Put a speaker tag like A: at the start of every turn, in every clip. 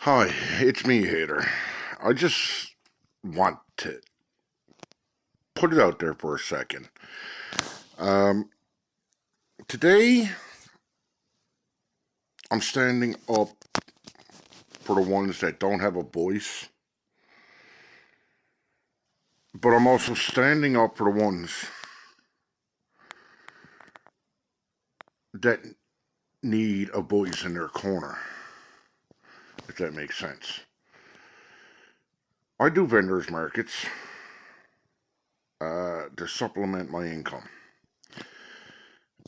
A: Hi, it's me, Hater. I just want to put it out there for a second. Um, Today, I'm standing up for the ones that don't have a voice, but I'm also standing up for the ones that need a voice in their corner, if that makes sense. I do vendors markets to supplement my income.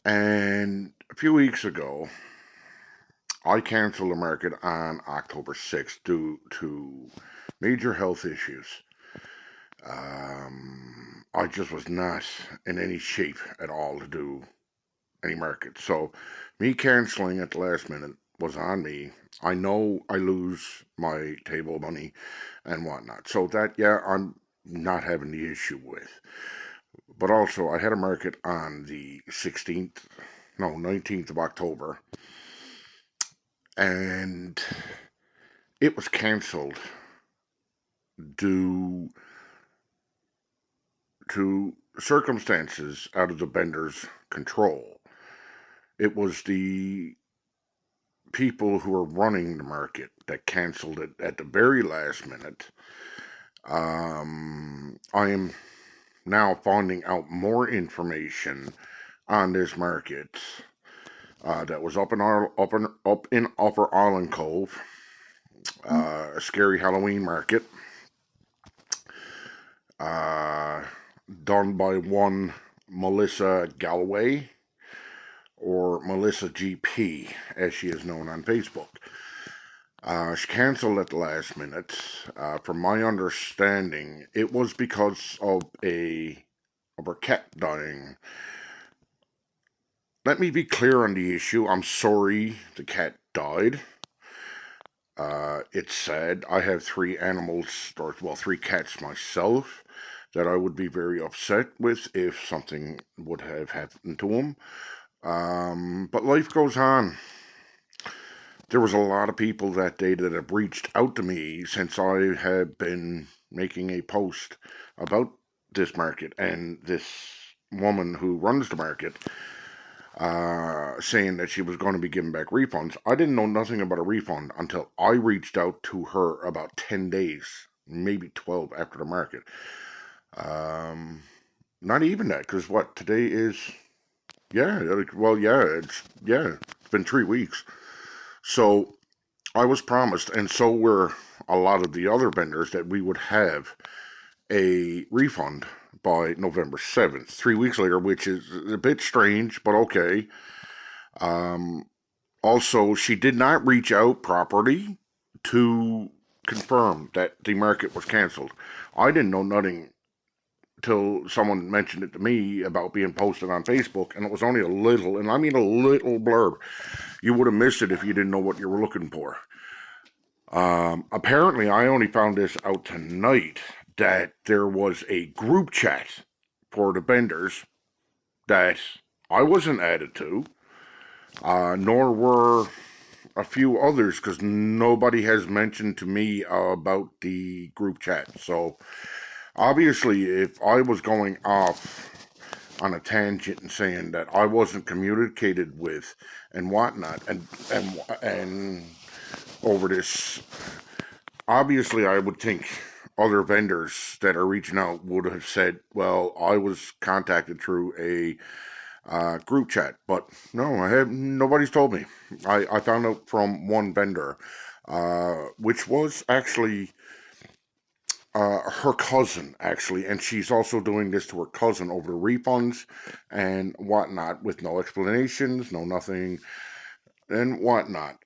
A: And a few weeks ago, I canceled the market on October 6th due to major health issues. I just was not in any shape at all to do any market. So, me canceling at the last minute was on me. I know I lose my table money and whatnot. So, that, yeah, I'm not having the issue with. But also, I had a market on the 16th, no, 19th of October, and it was canceled due to circumstances out of the vendor's control. It was the people who were running the market that canceled it at the very last minute. I am now finding out more information on this market that was up in Upper Island Cove, a scary Halloween market, uh, done by one Melissa Galway, or Melissa GP, as she is known on Facebook. She canceled at the last minute. From my understanding, it was because of her cat dying. Let me be clear on the issue. I'm sorry the cat died. It's sad. I have three animals, or well, three cats myself, that I would be very upset with if something would have happened to them. But life goes on. There was a lot of people that day that have reached out to me since I have been making a post about this market and this woman who runs the market, saying that she was going to be giving back refunds. I didn't know nothing about a refund until I reached out to her about 10 days, maybe 12 after the market. Um, Not even that, because what, today is, it's been 3 weeks. So I was promised, and so were a lot of the other vendors, that we would have a refund by November 7th, 3 weeks later, which is a bit strange, but okay. Um, Also, she did not reach out properly to confirm that the market was canceled. I didn't know nothing till someone mentioned it to me about being posted on Facebook, and it was only a little, and I mean a little blurb. You would have missed it if you didn't know what you were looking for. Apparently, I only found this out tonight that there was a group chat for the vendors that I wasn't added to, nor were a few others, because nobody has mentioned to me about the group chat. So, obviously, if I was going off on a tangent and saying that I wasn't communicated with and whatnot, and over this, obviously, I would think other vendors that are reaching out would have said, well, I was contacted through a group chat, but no, I have nobody's told me. I found out from one vendor, which was actually her cousin, actually, and she's also doing this to her cousin over the refunds and whatnot, with no explanations, no nothing, and whatnot.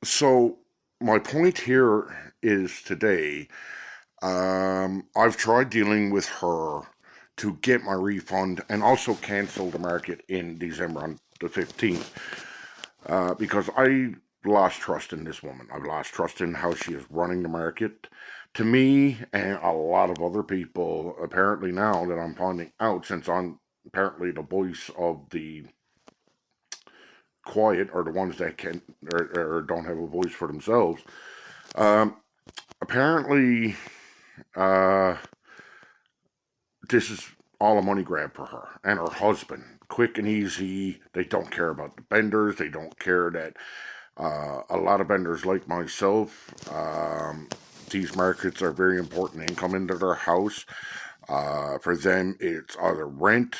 A: So my point here is today, I've tried dealing with her to get my refund and also cancel the market in December on the 15th, because I lost trust in this woman. I've lost trust in how she is running the market. To me and a lot of other people, apparently now that I'm finding out, since I'm apparently the voice of the quiet are the ones that can or don't have a voice for themselves. Um, Apparently, uh, this is all a money grab for her and her husband. Quick and easy. They don't care about the vendors. They don't care that a lot of vendors like myself. These markets are very important income into their house. For them, it's either rent,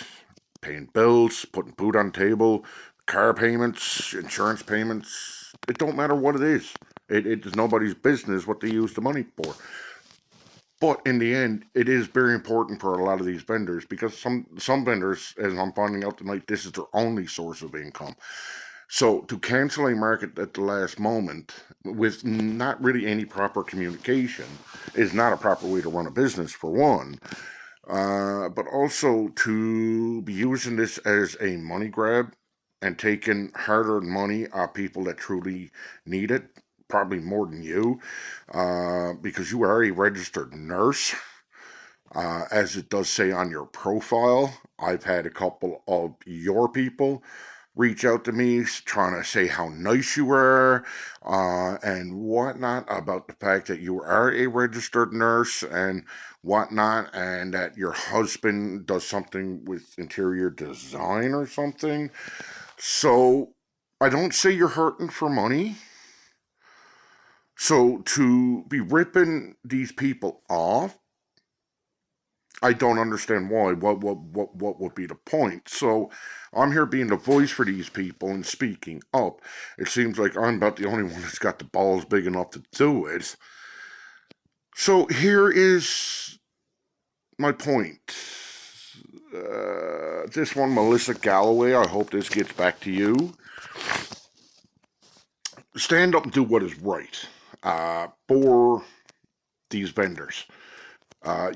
A: paying bills, putting food on the table, car payments, insurance payments. It don't matter what it is. It is nobody's business what they use the money for. But in the end, it is very important for a lot of these vendors because some vendors, as I'm finding out tonight, this is their only source of income. So to cancel a market at the last moment with not really any proper communication is not a proper way to run a business for one. But also to be using this as a money grab and taking hard-earned money off people that truly need it, probably more than you, because you are a registered nurse, as it does say on your profile. I've had a couple of your people reach out to me trying to say how nice you are and whatnot about the fact that you are a registered nurse and whatnot, and that your husband does something with interior design or something. So I don't say you're hurting for money. So to be ripping these people off, I don't understand why. What would be the point? So I'm here being the voice for these people and speaking up. It seems like I'm about the only one that's got the balls big enough to do it. So here is my point. This one, Melissa Galloway, I hope this gets back to you. Stand up and do what is right for these vendors.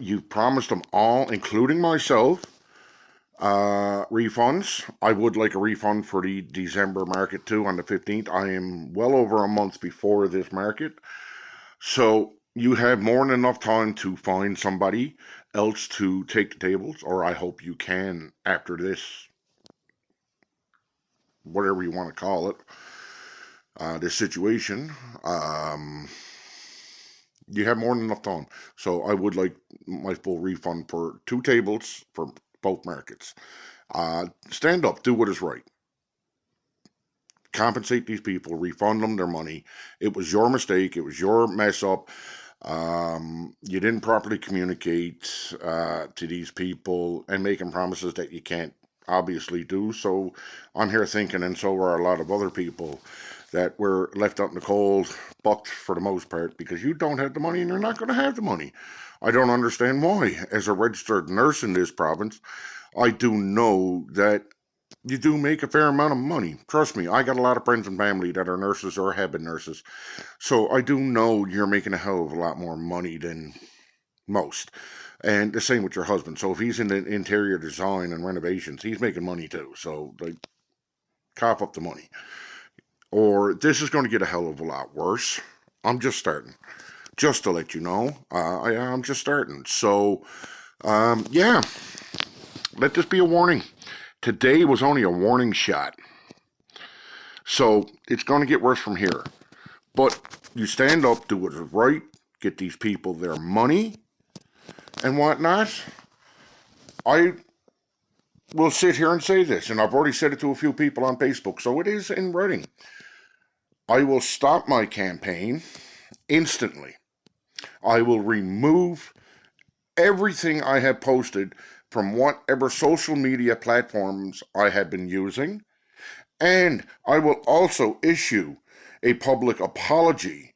A: You've promised them all, including myself, refunds. I would like a refund for the December market too on the 15th. I am well over a month before this market. So you have more than enough time to find somebody else to take the tables, or I hope you can after this, whatever you want to call it, this situation. You have more than enough time. So I would like my full refund for 2 tables for both markets. Stand up, do what is right. Compensate these people, refund them their money. It was your mistake. It was your mess up. You didn't properly communicate to these people and making promises that you can't obviously do. So I'm here thinking, and so are a lot of other people, that were left out in the cold, bucked for the most part, because you don't have the money and you're not going to have the money. I don't understand why. As a registered nurse in this province, I do know that you do make a fair amount of money. Trust me, I got a lot of friends and family that are nurses or have been nurses. So I do know you're making a hell of a lot more money than most. And the same with your husband. So if he's in the interior design and renovations, he's making money too. So like, cough up the money. Or this is going to get a hell of a lot worse. I'm just starting. Just to let you know, I'm just starting. So, yeah, let this be a warning. Today was only a warning shot. So it's going to get worse from here. But you stand up, do what is right, get these people their money and whatnot. I will sit here and say this, and I've already said it to a few people on Facebook, so it is in writing. I will stop my campaign instantly. I will remove everything I have posted from whatever social media platforms I have been using, and I will also issue a public apology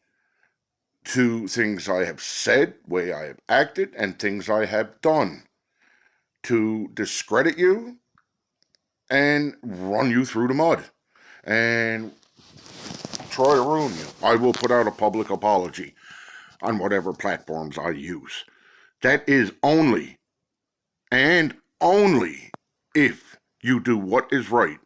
A: to things I have said, way I have acted, and things I have done to discredit you and run you through the mud and try to ruin you. I will put out a public apology on whatever platforms I use. That is only and only if you do what is right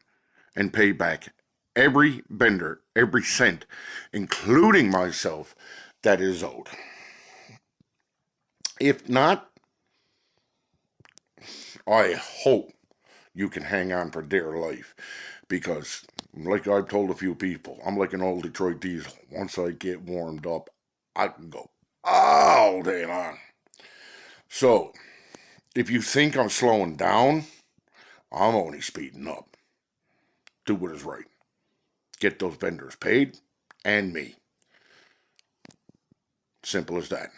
A: and pay back every vendor, every cent, including myself, that is owed. If not, I hope you can hang on for dear life, because Like I've told a few people, I'm like an old Detroit diesel. Once I get warmed up, I can go all day long. So, if you think I'm slowing down, I'm only speeding up. Do what is right. Get those vendors paid and me. Simple as that.